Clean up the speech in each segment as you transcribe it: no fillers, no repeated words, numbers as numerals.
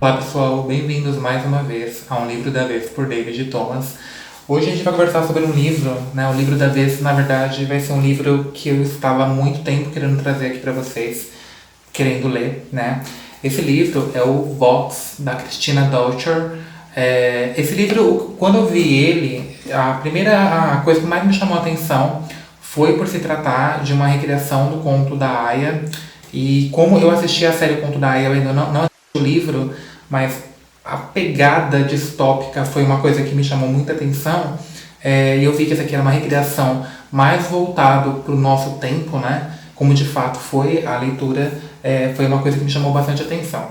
Olá pessoal, bem-vindos mais uma vez a Um Livro da Vez por David Thomas. Hoje a gente vai conversar sobre um livro, né? O livro da vez, na verdade, vai ser um livro que eu estava há muito tempo querendo trazer aqui para vocês, querendo ler, né? Esse livro é o Vox, da Christina Dolcher. Esse livro, quando eu vi ele, a coisa que mais me chamou a atenção foi por se tratar de uma recriação do conto da Aya. E como eu assisti a série O Conto da Aya, eu ainda não assisti o livro, mas a pegada distópica foi uma coisa que me chamou muita atenção. E eu vi que essa aqui era uma recriação mais voltado para o nosso tempo, né? Como de fato foi a leitura, foi uma coisa que me chamou bastante atenção.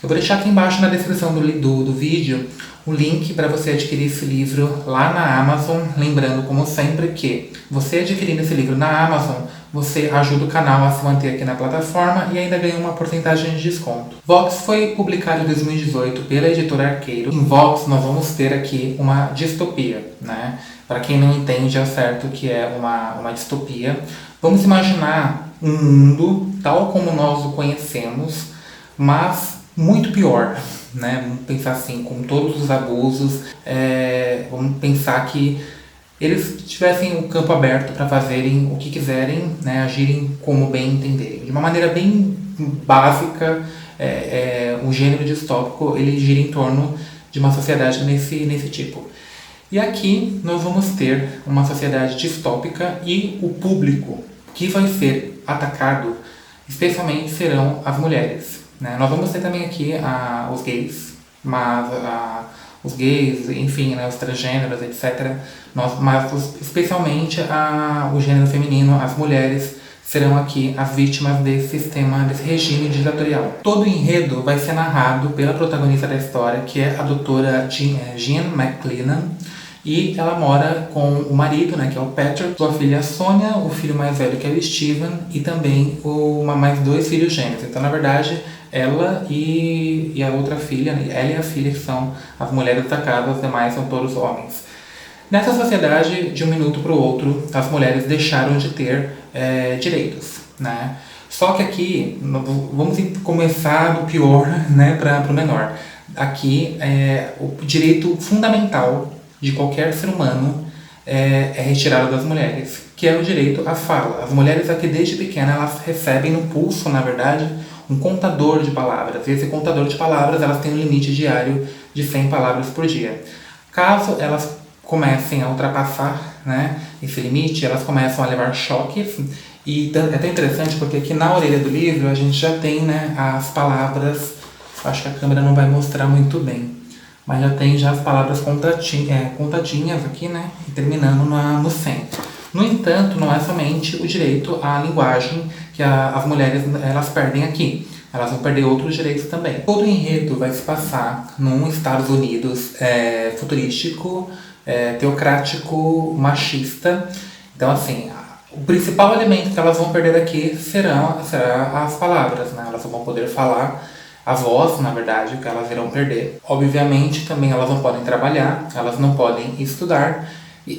Eu vou deixar aqui embaixo na descrição do vídeo o link para você adquirir esse livro lá na Amazon. Lembrando, como sempre, que você adquirindo esse livro na Amazon, você ajuda o canal a se manter aqui na plataforma e ainda ganha uma porcentagem de desconto. Vox foi publicado em 2018 pela editora Arqueiro. Em Vox nós vamos ter aqui uma distopia, né? Para quem não entende ao certo o que é uma distopia, vamos imaginar um mundo tal como nós o conhecemos, mas muito pior, né? Vamos pensar assim, com todos os abusos, vamos pensar que eles tivessem o campo aberto para fazerem o que quiserem, né? Agirem como bem entenderem. De uma maneira bem básica, o gênero distópico ele gira em torno de uma sociedade nesse tipo. E aqui nós vamos ter uma sociedade distópica e o público que vai ser atacado, especialmente serão as mulheres, né? Nós vamos ter também aqui os gays, mas os gays, enfim, né, os transgêneros, etc. Mas especialmente o gênero feminino, as mulheres, serão aqui as vítimas desse sistema, desse regime ditatorial. Todo o enredo vai ser narrado pela protagonista da história, que é a doutora Jean McClellan, e ela mora com o marido, né, que é o Patrick, sua filha Sônia, o filho mais velho, que é o Steven, e também mais 2 filhos gêmeos. Então, na verdade, ela e a outra filha, ela e a filha, que são as mulheres da casa, os demais são todos homens. Nessa sociedade, de um minuto para o outro, as mulheres deixaram de ter direitos, né? Só que aqui, vamos começar do pior, né, para o menor. Aqui, o direito fundamental de qualquer ser humano é retirado das mulheres, que é o direito à fala. As mulheres aqui, desde pequena, elas recebem no pulso, na verdade, um contador de palavras. E esse contador de palavras, elas têm um limite diário de 100 palavras por dia. Caso elas comecem a ultrapassar, né, esse limite, elas começam a levar choques. E é até interessante porque aqui na orelha do livro a gente já tem, né, as palavras, acho que a câmera não vai mostrar muito bem, mas já tem as palavras contadinhas aqui, né, e terminando no 100. No entanto, não é somente o direito à linguagem que as mulheres elas perdem aqui. Elas vão perder outros direitos também. Todo o enredo vai se passar num Estados Unidos futurístico, teocrático, machista. Então, assim, o principal elemento que elas vão perder aqui serão as palavras, né? Elas vão poder falar a voz, na verdade, que elas irão perder. Obviamente, também elas não podem trabalhar, elas não podem estudar.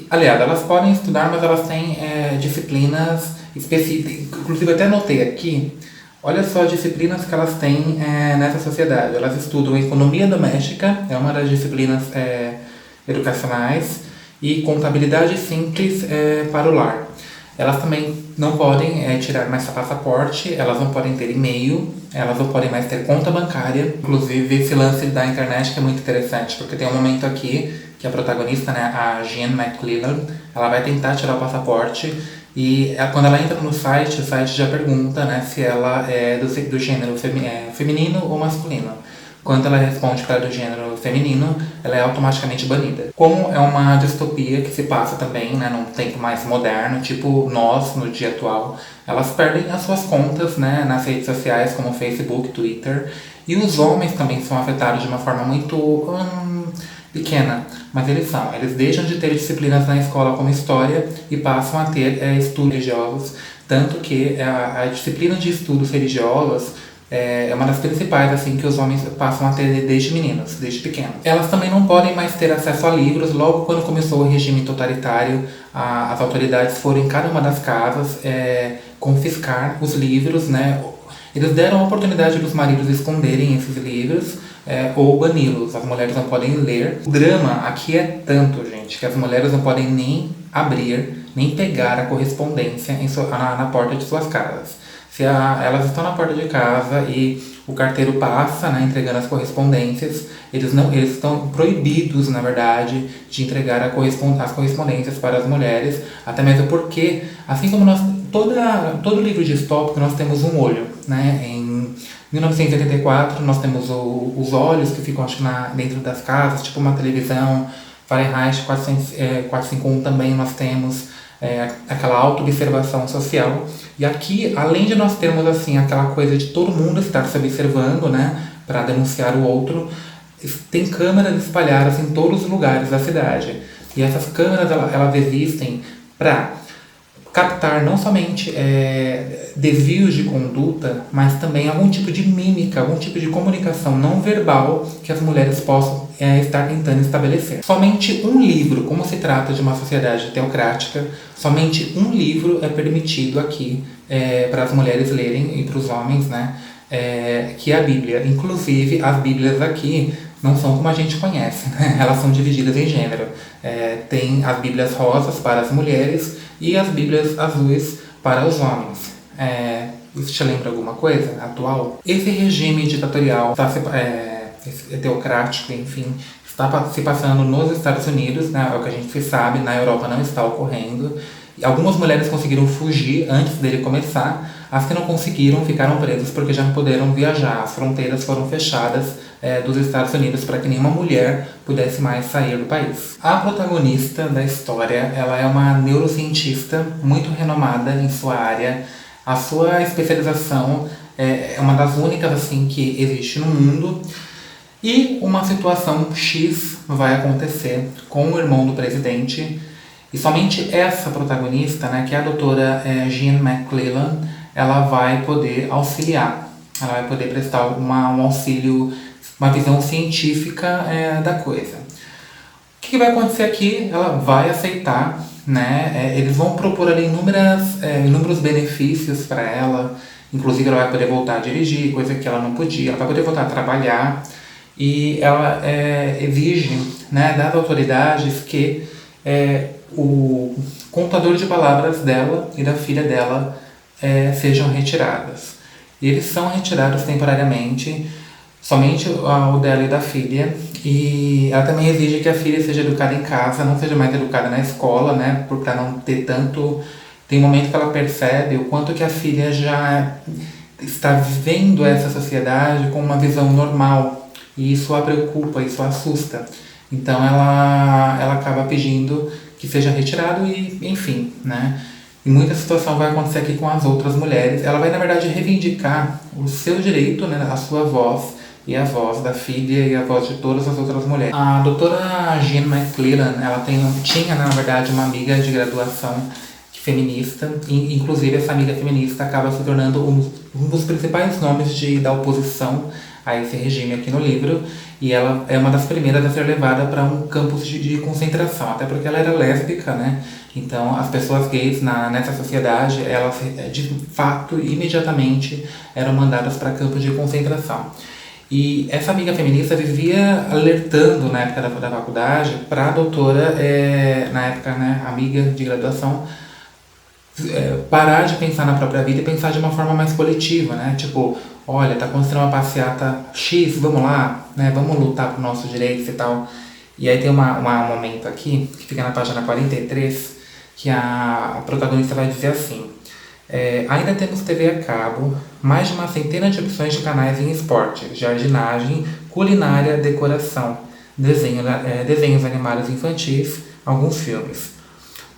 Aliás, elas podem estudar, mas elas têm disciplinas específicas. Inclusive, até anotei aqui, olha só as disciplinas que elas têm nessa sociedade. Elas estudam economia doméstica, é uma das disciplinas educacionais, e contabilidade simples para o lar. Elas também não podem tirar mais passaporte, elas não podem ter e-mail, elas não podem mais ter conta bancária. Inclusive, esse lance da internet que é muito interessante, porque tem um momento aqui que a protagonista, né, a Jean McClellan, ela vai tentar tirar o passaporte e quando ela entra no site, o site já pergunta, né, se ela é do gênero feminino ou masculino. Quando ela responde que ela é do gênero feminino, ela é automaticamente banida. Como é uma distopia que se passa também, né, num tempo mais moderno, tipo nós, no dia atual, elas perdem as suas contas, né, nas redes sociais como Facebook, Twitter, e os homens também são afetados de uma forma muito pequena, mas eles deixam de ter disciplinas na escola como história e passam a ter estudos religiosos, tanto que a disciplina de estudos religiosos é uma das principais, assim, que os homens passam a ter desde meninos, desde pequenos. Elas também não podem mais ter acesso a livros. Logo quando começou o regime totalitário, as autoridades foram em cada uma das casas confiscar os livros, né? Eles deram a oportunidade dos maridos esconderem esses livros, ou bani-los. As mulheres não podem ler. O drama aqui é tanto, gente, que as mulheres não podem nem abrir, nem pegar a correspondência na porta de suas casas. Elas estão na porta de casa e o carteiro passa, né, entregando as correspondências, eles estão proibidos, na verdade, de entregar as correspondências para as mulheres, até mesmo porque, assim como todo livro distópico, nós temos um olho, né? Em 1984, nós temos os olhos que ficam, acho que dentro das casas, tipo uma televisão. Fahrenheit 451 também nós temos aquela auto-observação social. E aqui, além de nós termos assim, aquela coisa de todo mundo estar se observando, né, para denunciar o outro, tem câmeras espalhadas em todos os lugares da cidade. E essas câmeras elas existem para captar não somente desvios de conduta, mas também algum tipo de mímica, algum tipo de comunicação não verbal que as mulheres possam estar tentando estabelecer. Somente um livro, como se trata de uma sociedade teocrática, somente um livro é permitido aqui para as mulheres lerem e para os homens, né? Que é a Bíblia. Inclusive, as Bíblias aqui não são como a gente conhece, né? Elas são divididas em gênero. Tem as Bíblias rosas para as mulheres e as Bíblias azuis para os homens. Isso te lembra alguma coisa atual? Esse regime ditatorial teocrático, enfim, está se passando nos Estados Unidos, né? É o que a gente sabe, na Europa não está ocorrendo. Algumas mulheres conseguiram fugir antes dele começar, as que não conseguiram ficaram presas porque já não puderam viajar. As fronteiras foram fechadas dos Estados Unidos para que nenhuma mulher pudesse mais sair do país. A protagonista da história, ela é uma neurocientista muito renomada em sua área. A sua especialização é uma das únicas assim que existe no mundo. E uma situação X vai acontecer com o irmão do presidente. E somente essa protagonista, né, que é a doutora Jean McClellan, ela vai poder auxiliar. Ela vai poder prestar um auxílio, uma visão científica da coisa. O que vai acontecer aqui? Ela vai aceitar, né? Eles vão propor ali inúmeros benefícios para ela. Inclusive ela vai poder voltar a dirigir, coisa que ela não podia. Ela vai poder voltar a trabalhar. E ela exige, né, das autoridades que o contador de palavras dela e da filha dela sejam retiradas. E eles são retirados temporariamente, somente o dela e da filha. E ela também exige que a filha seja educada em casa, não seja mais educada na escola, né, para não ter tanto... Tem um momento que ela percebe o quanto que a filha já está vivendo essa sociedade com uma visão normal. E isso a preocupa, isso a assusta. Então ela acaba pedindo que seja retirado e, enfim, né? E muita situação vai acontecer aqui com as outras mulheres. Ela vai, na verdade, reivindicar o seu direito, né, a sua voz e a voz da filha e a voz de todas as outras mulheres. A doutora Jean McClellan, ela tinha, na verdade, uma amiga de graduação feminista, e inclusive essa amiga feminista acaba se tornando um dos principais nomes da oposição a esse regime aqui no livro, e ela é uma das primeiras a ser levada para um campus de concentração, até porque ela era lésbica, né? Então as pessoas gays nessa sociedade, elas de fato, imediatamente eram mandadas para campos de concentração. E essa amiga feminista vivia alertando na época da faculdade para a doutora, na época, né, amiga de graduação, parar de pensar na própria vida e pensar de uma forma mais coletiva, né? Tipo, olha, tá acontecendo uma passeata X, vamos lá, né? Vamos lutar por nossos direitos e tal. E aí tem um momento aqui, que fica na página 43, que a protagonista vai dizer assim: ainda temos TV a cabo, mais de uma centena de opções de canais em esporte, jardinagem, culinária, decoração, desenhos animados infantis, alguns filmes.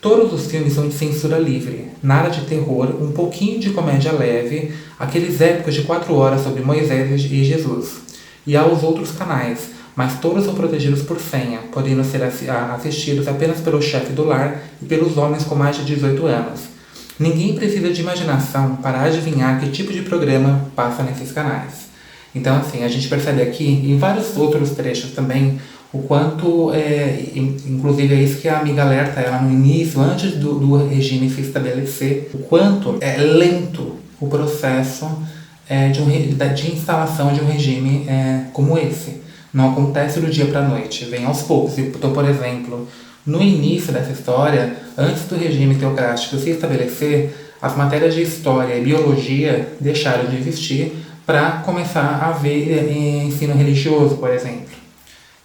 Todos os filmes são de censura livre, nada de terror, um pouquinho de comédia leve, aqueles épicos de 4 horas sobre Moisés e Jesus. E há os outros canais, mas todos são protegidos por senha, podendo ser assistidos apenas pelo chefe do lar e pelos homens com mais de 18 anos. Ninguém precisa de imaginação para adivinhar que tipo de programa passa nesses canais. Então, assim, a gente percebe aqui, em vários outros trechos também, o quanto, inclusive é isso que a amiga alerta ela no início, antes do regime se estabelecer, o quanto é lento o processo de instalação de um regime como esse. Não acontece do dia para a noite, vem aos poucos. Então, por exemplo, no início dessa história, antes do regime teocrático se estabelecer, as matérias de história e biologia deixaram de existir para começar a haver ensino religioso, por exemplo.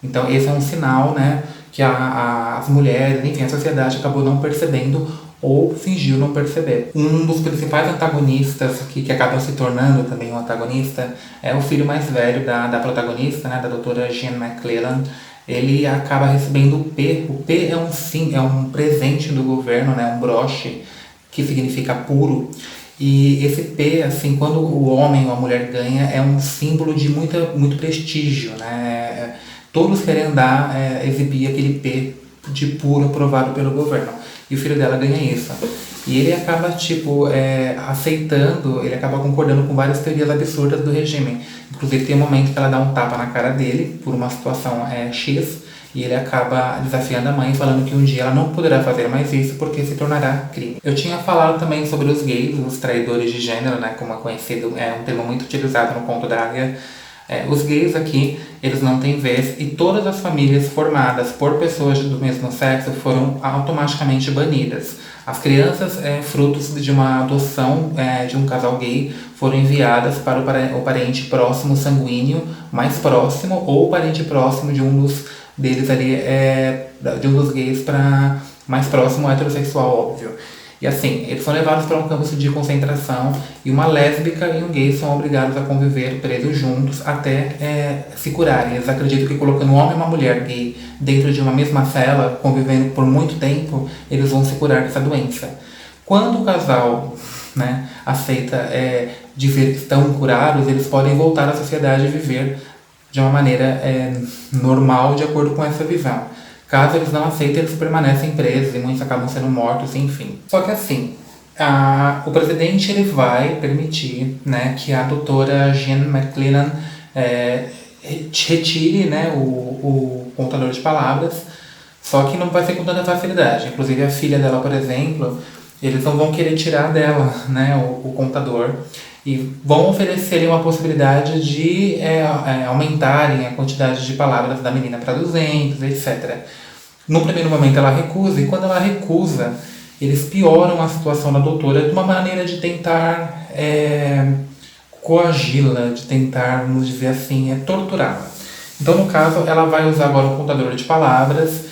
Então, esse é um sinal, né, que as mulheres, enfim, a sociedade acabou não percebendo ou fingiu não perceber. Um dos principais antagonistas que acaba se tornando também um antagonista é o filho mais velho da protagonista, né, da doutora Jean McClellan. Ele acaba recebendo o P. O P é um presente do governo, né, um broche que significa puro. E esse P, assim, quando o homem ou a mulher ganha, é um símbolo de muito prestígio, né? Todos querem andar, exibir aquele P de puro aprovado pelo governo. E o filho dela ganha isso. E ele acaba, aceitando, ele acaba concordando com várias teorias absurdas do regime. Inclusive tem um momento que ela dá um tapa na cara dele, por uma situação X, e ele acaba desafiando a mãe, falando que um dia ela não poderá fazer mais isso porque se tornará crime. Eu tinha falado também sobre os gays, os traidores de gênero, né, como é conhecido, é um termo muito utilizado no Conto d'Águia. Os gays aqui, eles não têm vez e todas as famílias formadas por pessoas do mesmo sexo foram automaticamente banidas. As crianças, frutos de uma adoção de um casal gay, foram enviadas para o parente próximo sanguíneo mais próximo ou o parente próximo de um dos deles ali, de um dos gays para mais próximo heterossexual, óbvio. E assim, eles são levados para um campo de concentração e uma lésbica e um gay são obrigados a conviver presos juntos até se curarem. Eles acreditam que colocando um homem e uma mulher gay dentro de uma mesma cela, convivendo por muito tempo, eles vão se curar dessa doença. Quando o casal, né, aceita dizer que estão curados, eles podem voltar à sociedade e viver de uma maneira normal, de acordo com essa visão. Caso eles não aceitem, eles permanecem presos e muitos acabam sendo mortos, enfim. Só que assim, o presidente ele vai permitir, né, que a doutora Jean McClellan retire, né, o contador de palavras, só que não vai ser com tanta facilidade. Inclusive a filha dela, por exemplo, eles não vão querer tirar dela, né, o contador. E vão oferecer uma possibilidade de aumentarem a quantidade de palavras da menina para 200, etc. No primeiro momento ela recusa, e quando ela recusa, eles pioram a situação da doutora de uma maneira de tentar coagi-la, de tentar, vamos dizer assim, torturá-la. Então, no caso, ela vai usar agora um contador de palavras,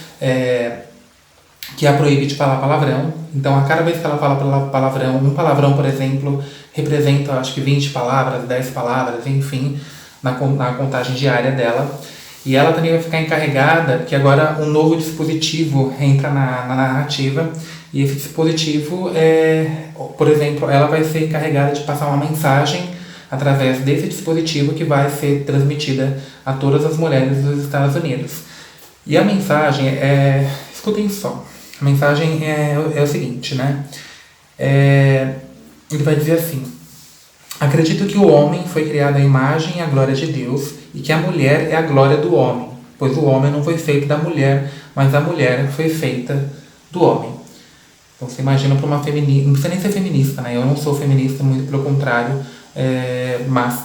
que a proíbe de falar palavrão. Então, a cada vez que ela fala palavrão, um palavrão, por exemplo, representa, acho que 20 palavras, 10 palavras, enfim, na contagem diária dela. E ela também vai ficar encarregada, que agora um novo dispositivo entra na narrativa, e esse dispositivo, por exemplo, ela vai ser encarregada de passar uma mensagem através desse dispositivo que vai ser transmitida a todas as mulheres dos Estados Unidos. E a mensagem escutem só, a mensagem é o seguinte, né? Ele vai dizer assim: acredito que o homem foi criado à imagem e à glória de Deus e que a mulher é a glória do homem, pois o homem não foi feito da mulher, mas a mulher foi feita do homem. Então você imagina para uma feminista, não precisa nem ser feminista, né? Eu não sou feminista, muito pelo contrário, mas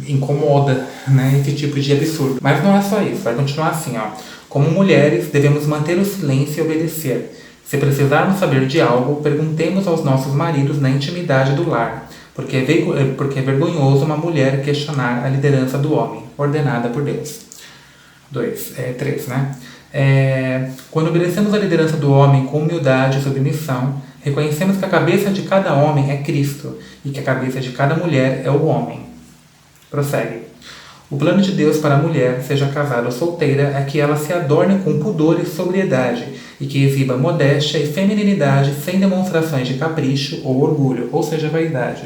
incomoda, né, esse tipo de absurdo. Mas não é só isso, vai continuar assim, ó. Como mulheres, devemos manter o silêncio e obedecer. Se precisarmos saber de algo, perguntemos aos nossos maridos na intimidade do lar, porque é vergonhoso uma mulher questionar a liderança do homem, ordenada por Deus. 3, né? Quando obedecemos a liderança do homem com humildade e submissão, reconhecemos que a cabeça de cada homem é Cristo e que a cabeça de cada mulher é o homem. Prossegue. O plano de Deus para a mulher, seja casada ou solteira, é que ela se adorne com pudor e sobriedade e que exiba modéstia e feminilidade sem demonstrações de capricho ou orgulho, ou seja, vaidade.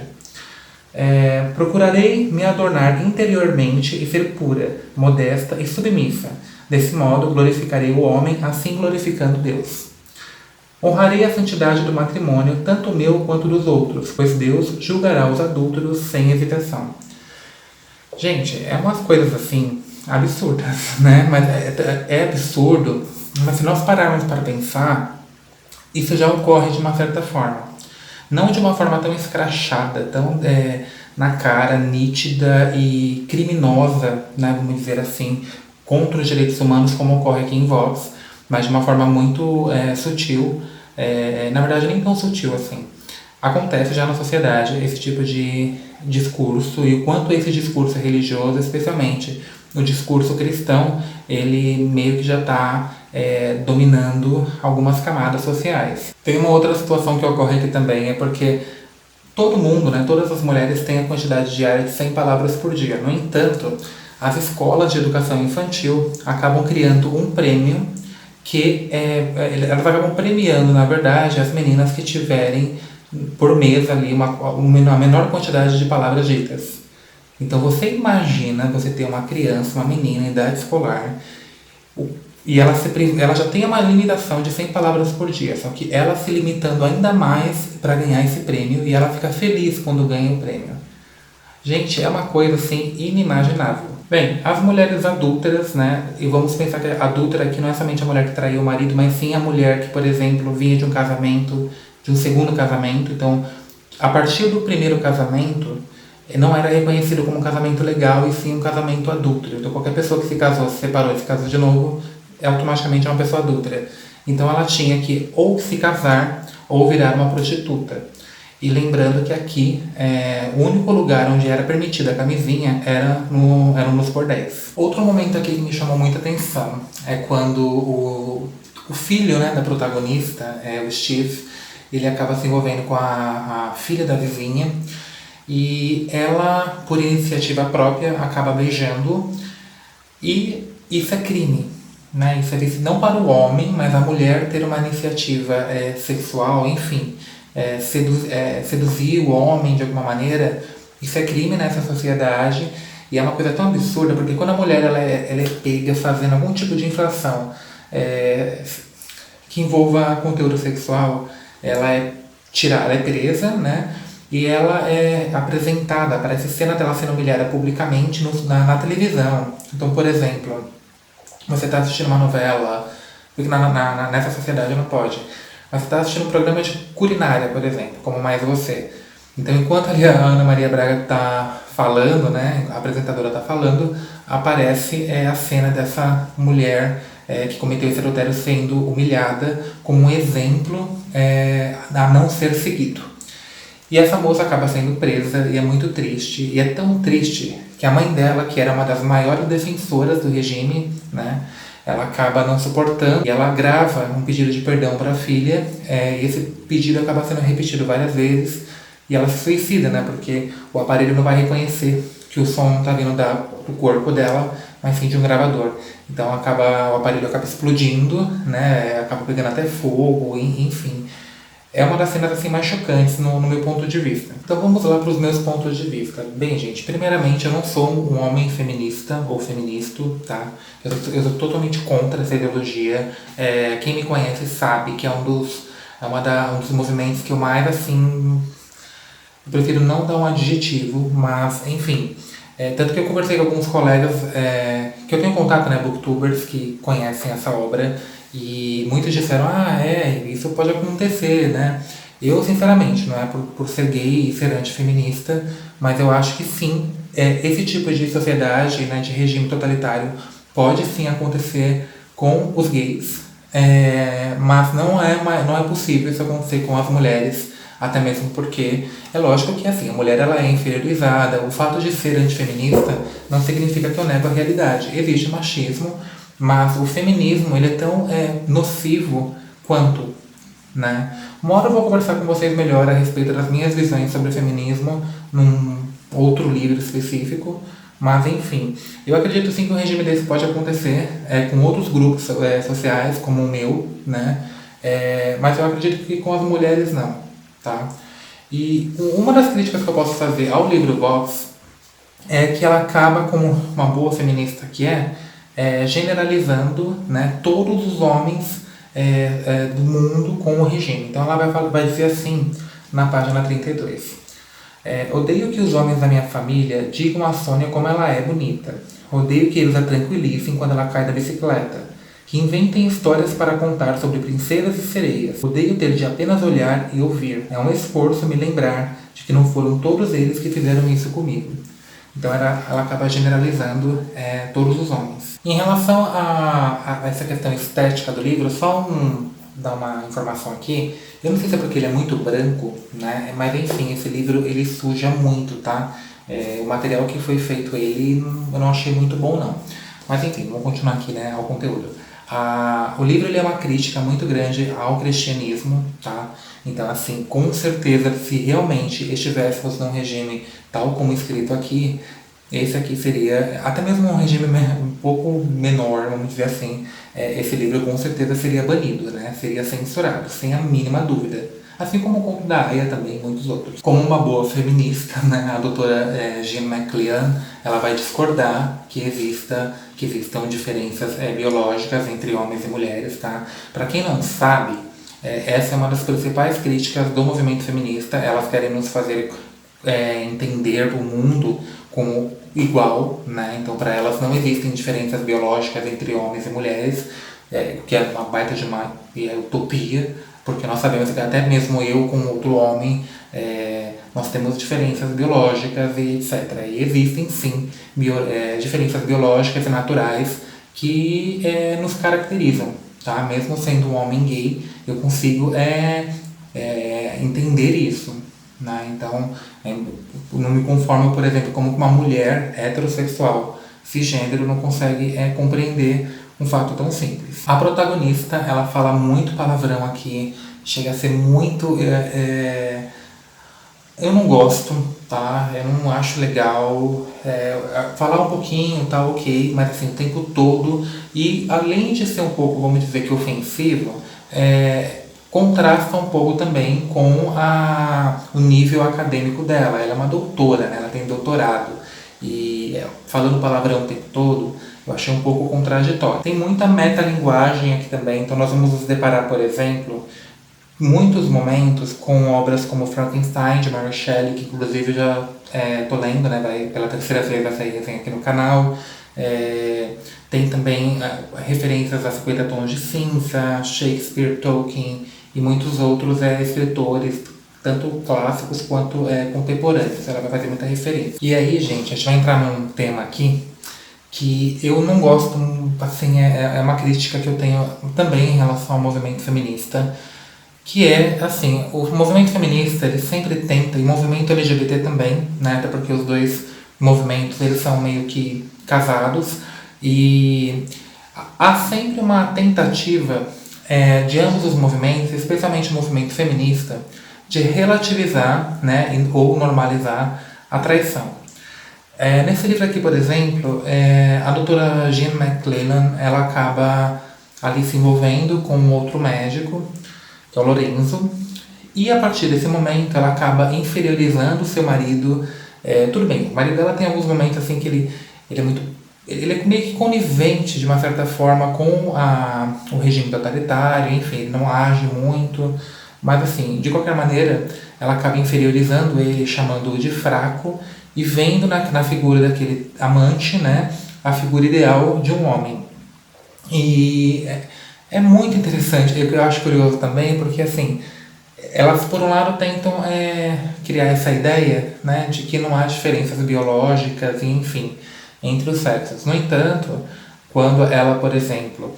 Procurarei me adornar interiormente e ser pura, modesta e submissa. Desse modo, glorificarei o homem, assim glorificando Deus. Honrarei a santidade do matrimônio, tanto o meu quanto dos outros, pois Deus julgará os adúlteros sem hesitação. Gente, umas coisas assim, absurdas, né? Mas é absurdo, mas se nós pararmos para pensar, isso já ocorre de uma certa forma. não de uma forma tão escrachada, tão na cara, nítida e criminosa, né, vamos dizer assim, contra os direitos humanos, como ocorre aqui em Vox, mas de uma forma muito sutil, na verdade nem tão sutil assim. Acontece já na sociedade esse tipo de discurso e o quanto esse discurso religioso, especialmente o discurso cristão, ele meio que já está dominando algumas camadas sociais. Tem uma outra situação que ocorre aqui também, é porque todo mundo, né, todas as mulheres têm a quantidade diária de 100 palavras por dia. No entanto, as escolas de educação infantil acabam criando um prêmio que elas acabam premiando, na verdade, as meninas que tiverem por mês ali uma menor quantidade de palavras ditas. Então você imagina você ter uma criança, uma menina em idade escolar, e ela já tem uma limitação de 100 palavras por dia, só que ela se limitando ainda mais para ganhar esse prêmio, e ela fica feliz quando ganha o prêmio. Gente, é uma coisa assim inimaginável. Bem, as mulheres adúlteras, né? E vamos pensar que a adúltera aqui não é somente a mulher que traiu o marido, mas sim a mulher que, por exemplo, vinha de um casamento, de um segundo casamento. Então, a partir do primeiro casamento, não era reconhecido como um casamento legal e sim um casamento adúltero. Então, qualquer pessoa que se casou, se separou e se casou de novo, automaticamente é uma pessoa adúltera. Então, ela tinha que ou se casar ou virar uma prostituta. E lembrando que aqui, o único lugar onde era permitida a camisinha eram nos bordéis. Outro momento aqui que me chamou muita atenção é quando o filho, né, da protagonista, o Steve, ele acaba se envolvendo com a filha da vizinha e ela, por iniciativa própria, acaba beijando, e isso é crime. Né? Isso é não para o homem, mas a mulher ter uma iniciativa sexual, enfim, seduzir o homem de alguma maneira, isso é crime nessa sociedade. E é uma coisa tão absurda, porque quando a mulher ela é pega fazendo algum tipo de infração que envolva conteúdo sexual, ela é presa, né? E ela é apresentada, aparece cena dela sendo humilhada publicamente na televisão. Então, por exemplo, você está assistindo uma novela, porque nessa sociedade não pode, mas você está assistindo um programa de culinária, por exemplo, como Mais Você. Então, enquanto ali a Ana Maria Braga está falando, né, a apresentadora está falando, aparece a cena dessa mulher que cometeu esse adultério sendo humilhada como um exemplo a não ser seguido. E essa moça acaba sendo presa e é muito triste. E é tão triste que a mãe dela, que era uma das maiores defensoras do regime, né, ela acaba não suportando e ela grava um pedido de perdão para a filha. E esse pedido acaba sendo repetido várias vezes e ela se suicida, né, porque o aparelho não vai reconhecer que o som não está vindo do corpo dela, mas sim de um gravador. Então o aparelho acaba explodindo, né, acaba pegando até fogo, enfim. É uma das cenas assim mais chocantes no meu ponto de vista. Então vamos lá para os meus pontos de vista. Bem, gente, primeiramente eu não sou um homem feminista ou feminista, tá? Eu sou totalmente contra essa ideologia. Quem me conhece sabe que é um dos movimentos que eu mais assim... Eu prefiro não dar um adjetivo, mas enfim. Tanto que eu conversei com alguns colegas que eu tenho contato, né, booktubers que conhecem essa obra. E muitos disseram, isso pode acontecer, né? Eu, sinceramente, não é por ser gay e ser antifeminista, mas eu acho que sim, esse tipo de sociedade, né, de regime totalitário, pode sim acontecer com os gays. Mas não é possível isso acontecer com as mulheres, até mesmo porque é lógico que assim, a mulher ela é inferiorizada. O fato de ser antifeminista não significa que eu nego a realidade. Existe machismo, mas o feminismo ele é tão nocivo quanto, né? Uma hora eu vou conversar com vocês melhor a respeito das minhas visões sobre o feminismo num outro livro específico, mas enfim, eu acredito sim que um regime desse pode acontecer com outros grupos sociais como o meu, né? Mas eu acredito que com as mulheres não, tá? E uma das críticas que eu posso fazer ao livro Vox é que ela acaba, como uma boa feminista que generalizando, né, todos os homens do mundo com o regime. Então ela vai dizer assim na página 32. Odeio que os homens da minha família digam a Sônia como ela é bonita. Odeio que eles a tranquilizem quando ela cai da bicicleta. que inventem histórias para contar sobre princesas e sereias. Odeio ter de apenas olhar e ouvir. É um esforço me lembrar de que não foram todos eles que fizeram isso comigo. Então ela acaba generalizando todos os homens. Em relação a essa questão estética do livro, dar uma informação aqui. Eu não sei se é porque ele é muito branco, né? Mas enfim, esse livro ele suja muito, tá? O material que foi feito ele eu não achei muito bom não. Mas enfim, vamos continuar aqui, né, ao conteúdo. O livro ele é uma crítica muito grande ao cristianismo, tá? Então, assim, com certeza, se realmente estivéssemos num regime tal como escrito aqui, esse aqui seria, até mesmo um regime um pouco menor, vamos dizer assim, esse livro com certeza seria banido, né? Seria censurado, sem a mínima dúvida. Assim como o Conto da Aia também e muitos outros. Como uma boa feminista, né, a doutora Jean McLean, ela vai discordar que existam diferenças biológicas entre homens e mulheres, tá? Para quem não sabe, essa é uma das principais críticas do movimento feminista. Elas querem nos fazer entender o mundo como igual, né? Então para elas não existem diferenças biológicas entre homens e mulheres, que é uma baita de uma utopia, porque nós sabemos que até mesmo eu com outro homem, nós temos diferenças biológicas e etc. E existem sim diferenças biológicas e naturais que nos caracterizam, tá? Mesmo sendo um homem gay, eu consigo entender isso, né? Então, não me conformo, por exemplo, como uma mulher heterossexual cisgênero não consegue compreender um fato tão simples. A protagonista, ela fala muito palavrão aqui, chega a ser muito... eu não gosto, tá? Eu não acho legal. Falar um pouquinho, tá ok, mas assim, o tempo todo. E além de ser um pouco, vamos dizer que ofensivo, contrasta um pouco também com o nível acadêmico dela. Ela é uma doutora, né? Ela tem doutorado. E falando palavrão o tempo todo, eu achei um pouco contraditório. Tem muita metalinguagem aqui também, então nós vamos nos deparar, por exemplo, muitos momentos com obras como Frankenstein, de Mary Shelley, que inclusive eu já tô lendo, né, pela terceira vez vai sair aqui no canal. Tem também referências a 50 Tons de Cinza, Shakespeare, Tolkien e muitos outros escritores, tanto clássicos quanto contemporâneos. Ela vai fazer muita referência. E aí, gente, a gente vai entrar num tema aqui que eu não gosto, assim, é uma crítica que eu tenho também em relação ao movimento feminista, que assim, o movimento feminista, ele sempre tenta, e o movimento LGBT também, né, até porque os dois movimentos, eles são meio que casados, e há sempre uma tentativa de ambos os movimentos, especialmente o movimento feminista, de relativizar, né, ou normalizar a traição. Nesse livro aqui, por exemplo, a doutora Jean McLellan, ela acaba ali se envolvendo com um outro médico, que é o Lorenzo, e a partir desse momento ela acaba inferiorizando o seu marido. Tudo bem, o marido dela tem alguns momentos assim que ele é meio que conivente de uma certa forma com o regime totalitário, enfim, ele não age muito, mas assim, de qualquer maneira, ela acaba inferiorizando ele, chamando-o de fraco, e vendo na figura daquele amante, né, a figura ideal de um homem. E é muito interessante, eu acho curioso também, porque assim, elas por um lado tentam criar essa ideia, né, de que não há diferenças biológicas, enfim, entre os sexos. No entanto, quando ela, por exemplo,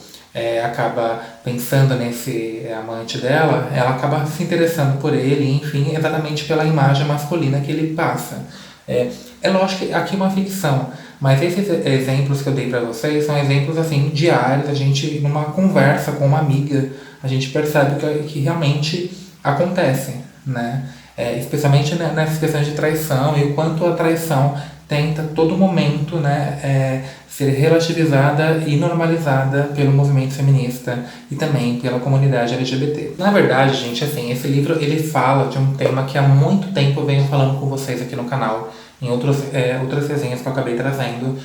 acaba pensando nesse amante dela, ela acaba se interessando por ele, enfim, exatamente pela imagem masculina que ele passa. É lógico que aqui é uma ficção, mas esses exemplos que eu dei para vocês são exemplos assim diários. A gente, numa conversa com uma amiga, a gente percebe que realmente acontece, né? Especialmente nessas questões de traição, e o quanto a traição tenta todo momento, né, ser relativizada e normalizada pelo movimento feminista e também pela comunidade LGBT. Na verdade, gente, assim, esse livro ele fala de um tema que há muito tempo eu venho falando com vocês aqui no canal, em outras resenhas que eu acabei trazendo,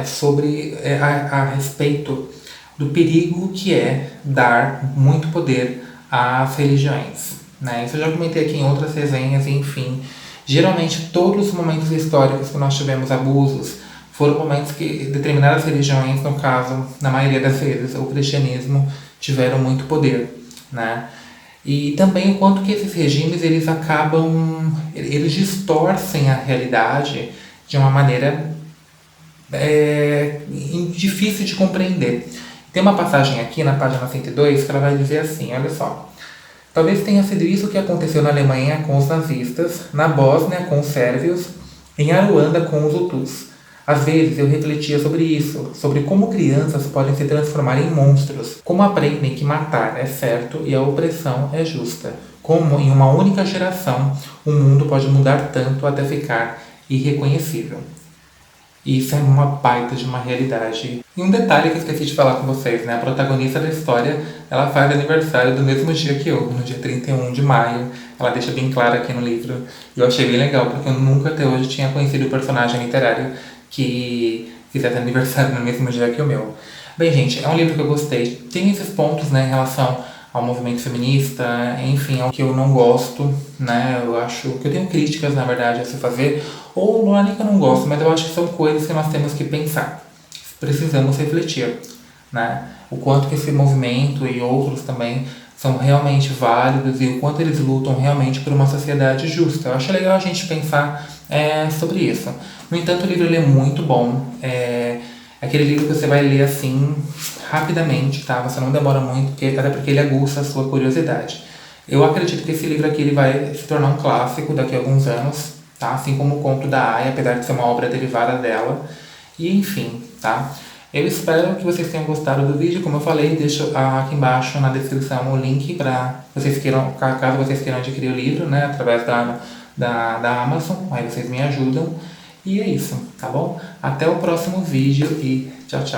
sobre a respeito do perigo que é dar muito poder às religiões, né? Isso eu já comentei aqui em outras resenhas, enfim. Geralmente, todos os momentos históricos que nós tivemos abusos foram momentos que determinadas religiões, no caso, na maioria das vezes, o cristianismo, tiveram muito poder, né? E também o quanto que esses regimes eles acabam, eles distorcem a realidade de uma maneira difícil de compreender. Tem uma passagem aqui na página 102 que ela vai dizer assim, olha só. Talvez tenha sido isso que aconteceu na Alemanha com os nazistas, na Bósnia com os sérvios, em Aruanda com os hutus. Às vezes eu refletia sobre isso, sobre como crianças podem se transformar em monstros, como aprendem que matar é certo e a opressão é justa, como em uma única geração o mundo pode mudar tanto até ficar irreconhecível. Isso é uma baita de uma realidade. E um detalhe que eu esqueci de falar com vocês, né? A protagonista da história, ela faz aniversário do mesmo dia que eu, no dia 31 de maio. Ela deixa bem claro aqui no livro. E eu achei bem legal, porque eu nunca até hoje tinha conhecido o personagem literário que fizesse aniversário no mesmo dia que o meu. Bem, gente, é um livro que eu gostei. Tem esses pontos, né, em relação ao movimento feminista, enfim, ao que eu não gosto, né, eu acho que eu tenho críticas, na verdade, a se fazer, ou não é nem que eu não gosto, mas eu acho que são coisas que nós temos que pensar, precisamos refletir, né, o quanto que esse movimento e outros também são realmente válidos e o quanto eles lutam realmente por uma sociedade justa. Eu acho legal a gente pensar sobre isso. No entanto, o livro ele é muito bom, é aquele livro que você vai ler assim, rapidamente, tá? Você não demora muito, até porque ele aguça a sua curiosidade. Eu acredito que esse livro aqui ele vai se tornar um clássico daqui a alguns anos, tá? Assim como o Conto da Aia, apesar de ser uma obra derivada dela. E enfim, tá? Eu espero que vocês tenham gostado do vídeo. Como eu falei, deixo aqui embaixo na descrição o link para vocês queiram, caso vocês queiram adquirir o livro, né? Através da Amazon, aí vocês me ajudam. E é isso, tá bom? Até o próximo vídeo e tchau, tchau.